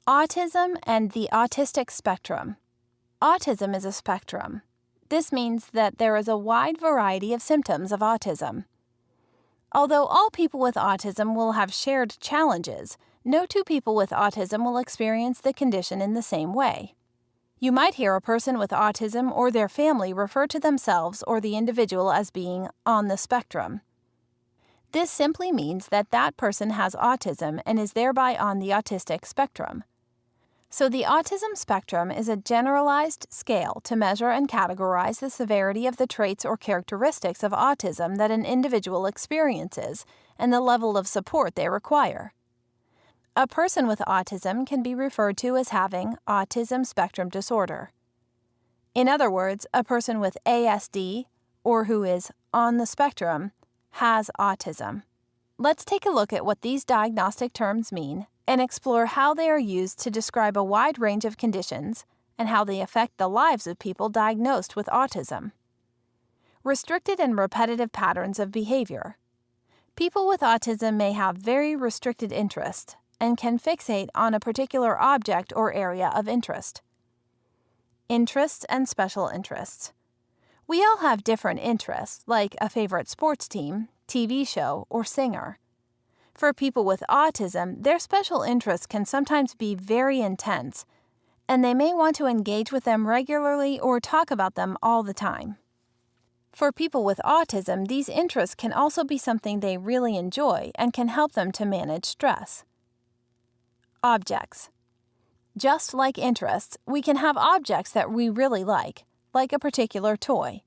Autism and the autistic spectrum. Autism is a spectrum. This means that there is a wide variety of symptoms of autism. Although all people with autism will have shared challenges, no two people with autism will experience the condition in the same way. You might hear a person with autism or their family refer to themselves or the individual as being on the spectrum. This simply means that that person has autism and is thereby on the autistic spectrum. So the autism spectrum is a generalized scale to measure and categorize the severity of the traits or characteristics of autism that an individual experiences and the level of support they require. A person with autism can be referred to as having autism spectrum disorder. In other words, a person with ASD, or who is on the spectrum, has autism. Let's take a look at what these diagnostic terms mean and explore how they are used to describe a wide range of conditions and how they affect the lives of people diagnosed with autism. Restricted and repetitive patterns of behavior. People with autism may have very restricted interest and can fixate on a particular object or area of interest. Interests and special interests. We all have different interests, like a favorite sports team, TV show, or singer. For people with autism, their special interests can sometimes be very intense, and they may want to engage with them regularly or talk about them all the time. For people with autism, these interests can also be something they really enjoy and can help them to manage stress. Objects. Just like interests, we can have objects that we really like a particular toy.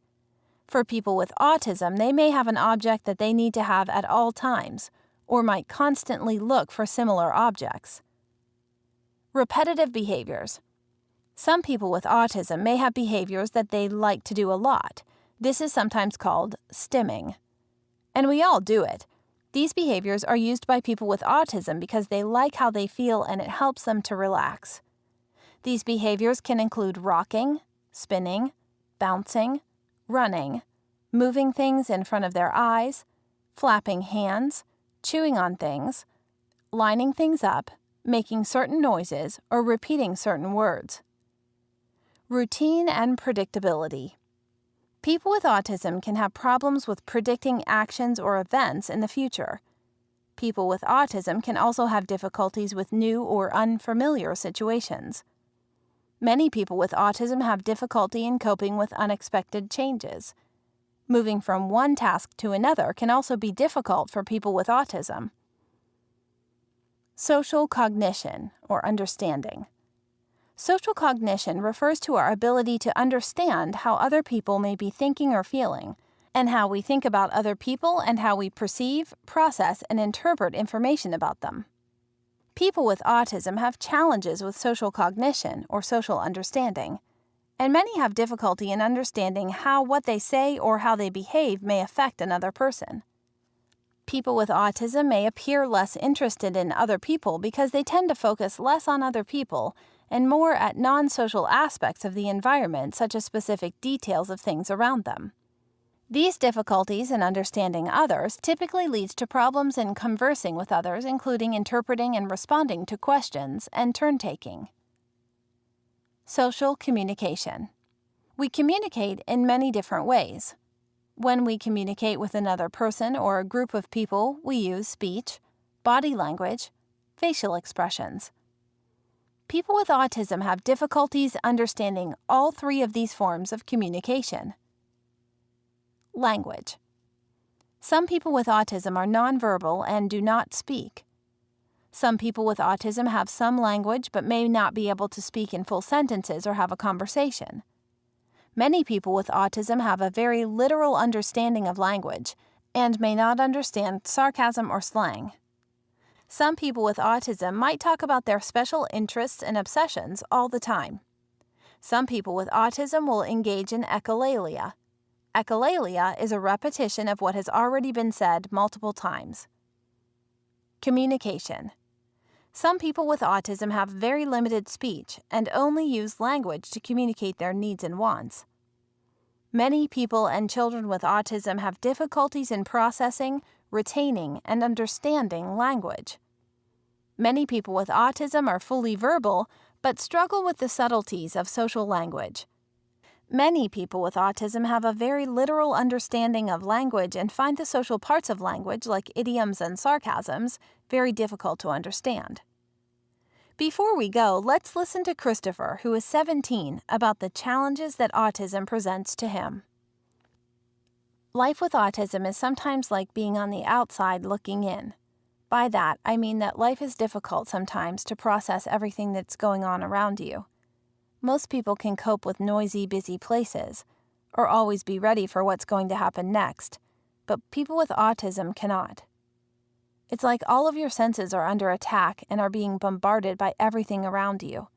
For people with autism, they may have an object that they need to have at all times, or might constantly look for similar objects. Repetitive behaviors. Some people with autism may have behaviors that they like to do a lot. This is sometimes called stimming. And we all do it. These behaviors are used by people with autism because they like how they feel and it helps them to relax. These behaviors can include rocking, spinning, bouncing, running, moving things in front of their eyes, flapping hands, chewing on things, lining things up, making certain noises, or repeating certain words. Routine and predictability. People with autism can have problems with predicting actions or events in the future. People with autism can also have difficulties with new or unfamiliar situations. Many people with autism have difficulty in coping with unexpected changes. Moving from one task to another can also be difficult for people with autism. Social cognition, or understanding. Social cognition refers to our ability to understand how other people may be thinking or feeling, and how we think about other people and how we perceive, process, and interpret information about them. People with autism have challenges with social cognition, or social understanding, and many have difficulty in understanding how what they say or how they behave may affect another person. People with autism may appear less interested in other people because they tend to focus less on other people and more at non-social aspects of the environment, such as specific details of things around them. These difficulties in understanding others typically leads to problems in conversing with others, including interpreting and responding to questions and turn-taking. Social communication. We communicate in many different ways. When we communicate with another person or a group of people, we use speech, body language, facial expressions. People with autism have difficulties understanding all three of these forms of communication. Language. Some people with autism are nonverbal and do not speak. Some people with autism have some language but may not be able to speak in full sentences or have a conversation. Many people with autism have a very literal understanding of language and may not understand sarcasm or slang. Some people with autism might talk about their special interests and obsessions all the time. Some people with autism will engage in echolalia. Echolalia is a repetition of what has already been said multiple times. Communication. Some people with autism have very limited speech and only use language to communicate their needs and wants. Many people and children with autism have difficulties in processing, retaining, and understanding language. Many people with autism are fully verbal, but struggle with the subtleties of social language. Many people with autism have a very literal understanding of language and find the social parts of language, like idioms and sarcasms, very difficult to understand. Before we go, let's listen to Christopher, who is 17, about the challenges that autism presents to him. Life with autism is sometimes like being on the outside looking in. By that, I mean that life is difficult sometimes to process everything that's going on around you. Most people can cope with noisy, busy places, or always be ready for what's going to happen next, but people with autism cannot. It's like all of your senses are under attack and are being bombarded by everything around you.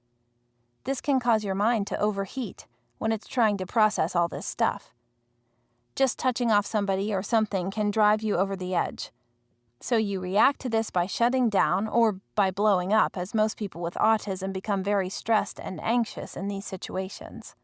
This can cause your mind to overheat when it's trying to process all this stuff. Just touching off somebody or something can drive you over the edge. So you react to this by shutting down or by blowing up, as most people with autism become very stressed and anxious in these situations.